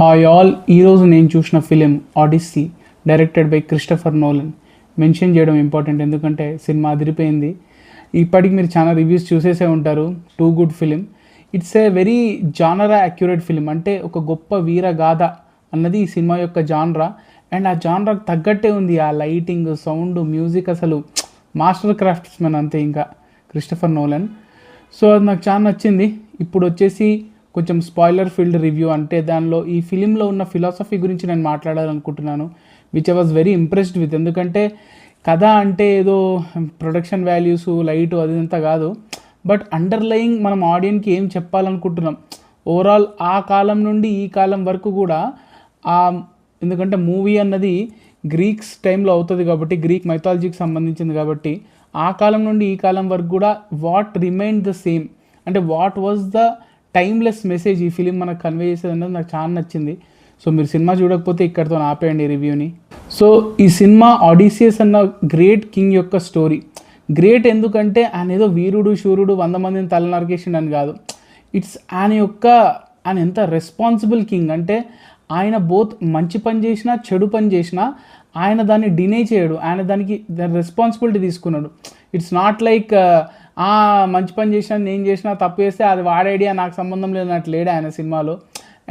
Hi all, ఈరోజు నేను చూసిన film Odyssey, directed by Christopher Nolan. Mention చేయడం ఇంపార్టెంట్, ఎందుకంటే సినిమా అదిరిపోయింది. ఇప్పటికి మీరు చాలా రివ్యూస్ చూసేసే ఉంటారు. Too good film. It's a very genre accurate film. అంటే ఒక గొప్ప వీరగాథ అన్నది ఈ సినిమా యొక్క జానరా. అండ్ ఆ జానరాకు తగ్గట్టే ఉంది. ఆ లైటింగ్, సౌండ్, మ్యూజిక్ అసలు మాస్టర్ క్రాఫ్ట్స్మెన్ అంతే ఇంకా క్రిస్టఫర్ నోలన్. సో అది నాకు చాలా నచ్చింది. ఇప్పుడు వచ్చేసి కొంచెం స్పాయిలర్ ఫీల్డ్ రివ్యూ, అంటే దానిలో ఈ ఫిలింలో ఉన్న ఫిలాసఫీ గురించి నేను మాట్లాడాలనుకుంటున్నాను, which I was very impressed with. ఎందుకంటే కథ అంటే ఏదో ప్రొడక్షన్ వాల్యూస్, లైటు అదంతా కాదు, బట్ అండర్లయింగ్ మనం ఆడియన్కి ఏం చెప్పాలనుకుంటున్నాం ఓవరాల్ ఆ కాలం నుండి ఈ కాలం వరకు కూడా. ఎందుకంటే మూవీ అన్నది గ్రీక్స్ టైంలో అవుతుంది కాబట్టి, గ్రీక్ మైథాలజీకి సంబంధించింది కాబట్టి, ఆ కాలం నుండి ఈ కాలం వరకు కూడా వాట్ రిమైన్ ద సేమ్, అంటే what was the timeless message ఈ ఫిలిం మనకు కన్వే చేసేది అన్నది నాకు చాలా నచ్చింది. సో మీరు సినిమా చూడకపోతే ఇక్కడితో ఆపేయండి రివ్యూని. సో ఈ సినిమా ఆడిసియస్ అన్న గ్రేట్ కింగ్ యొక్క స్టోరీ. గ్రేట్ ఎందుకంటే ఆయన ఏదో వీరుడు శూరుడు 100 మందిని తలనరికేసిండు అని కాదు. ఇట్స్ ఆయన ఎంత రెస్పాన్సిబుల్ కింగ్ అంటే, ఆయన బోత్ మంచి పని చేసినా చెడు పని చేసినా ఆయన దాన్ని డినే చేయడు, ఆయన దానికి రెస్పాన్సిబిలిటీ తీసుకున్నాడు. ఇట్స్ నాట్ లైక్ మంచి పని చేసినా నేను చేసినా తప్పు చేస్తే అది వాడి ఐడియా, నాకు సంబంధం లేదన్నట్టు లేడు ఆయన సినిమాలో.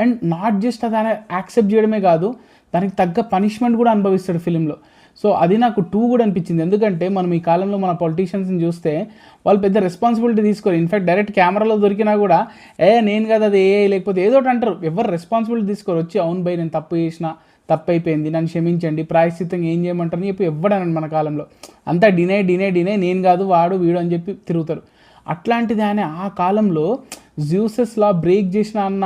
అండ్ నాట్ జస్ట్ అది ఆయన యాక్సెప్ట్ చేయడమే కాదు, దానికి తగ్గ పనిష్మెంట్ కూడా అనుభవిస్తాడు ఫిలింలో. సో అది నాకు కూడా అనిపించింది. ఎందుకంటే మనం ఈ కాలంలో మన పొలిటీషియన్స్ని చూస్తే వాళ్ళు పెద్ద రెస్పాన్సిబిలిటీ తీసుకోరు. ఇన్ఫాక్ట్ డైరెక్ట్ కెమెరాలో దొరికినా కూడా నేను కదా అది లేకపోతే ఏదో ఒకటి అంటారు. ఎవరు రెస్పాన్సిబిలిటీ తీసుకోరు. వచ్చి అవును బై నేను తప్పు చేసిన, తప్పు అయిపోయింది, నన్ను క్షమించండి, ప్రాయశ్చిత్తంగా ఏం చేయమంటారని చెప్పి ఎవ్వడనండి మన కాలంలో. అంతా డినే నేను కాదు వాడు వీడు అని చెప్పి తిరుగుతారు. అట్లాంటిది ఆయన ఆ కాలంలో జ్యూసెస్ లా బ్రేక్ చేసిన అన్న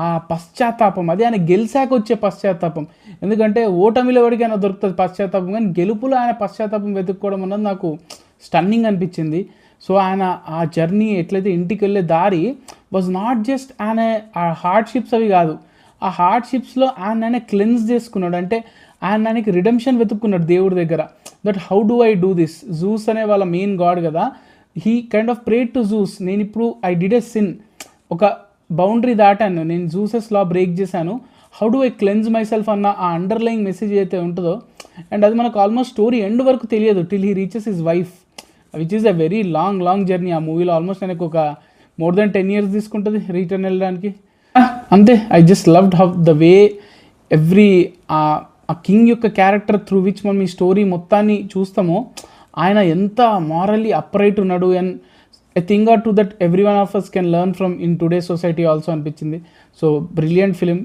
ఆ పశ్చాత్తాపం, అది ఆయన గెలిచాక వచ్చే పశ్చాత్తాపం. ఎందుకంటే ఓటమిలో వాడికి ఆయన దొరుకుతుంది పశ్చాత్తాపం, కానీ గెలుపులో ఆయన పశ్చాత్తాపం వెతుక్కోవడం అన్నది నాకు స్టన్నింగ్ అనిపించింది. సో ఆయన ఆ జర్నీ ఎట్లయితే ఇంటికి వెళ్ళే దారి వాజ్ నాట్ జస్ట్ ఆయన ఆ హార్డ్షిప్స్ అవి కాదు, ఆ హార్డ్షిప్స్లో ఆయన క్లెన్స్ చేసుకున్నాడు. అంటే ఆయనకి రిడెంప్షన్ వెతుక్కున్నాడు దేవుడి దగ్గర. That how do I do this. Jews అనే వాళ్ళ మెయిన్ గాడ్ కదా, he kind of prayed to Jews. నేను ఇప్పుడు ఐ డిడ్ ఎ సిన్, ఒక బౌండరీ దాటాను, నేను జూసెస్ లా బ్రేక్ చేశాను, how do I cleanse myself అన్న ఆ అండర్లయింగ్ మెసేజ్ అయితే ఉంటుందో. అండ్ అది మనకు ఆల్మోస్ట్ స్టోరీ ఎండ్ వరకు తెలియదు, till he reaches his wife, which is a very long journey. ఆ మూవీలో ఆల్మోస్ట్ ఆయనకు ఒక మోర్ దెన్ 10 years తీసుకుంటుంది రిటర్న్ వెళ్ళడానికి. అంతే, I just loved how the way every ఆ కింగ్ యొక్క క్యారెక్టర్ త్రూ విచ్ మనం ఈ స్టోరీ మొత్తాన్ని చూస్తామో, ఆయన ఎంత మారల్లీ అప్రైట్ ఉన్నాడు. And a thing or two that every one of us can learn from in today's society also అనిపించింది. So brilliant film.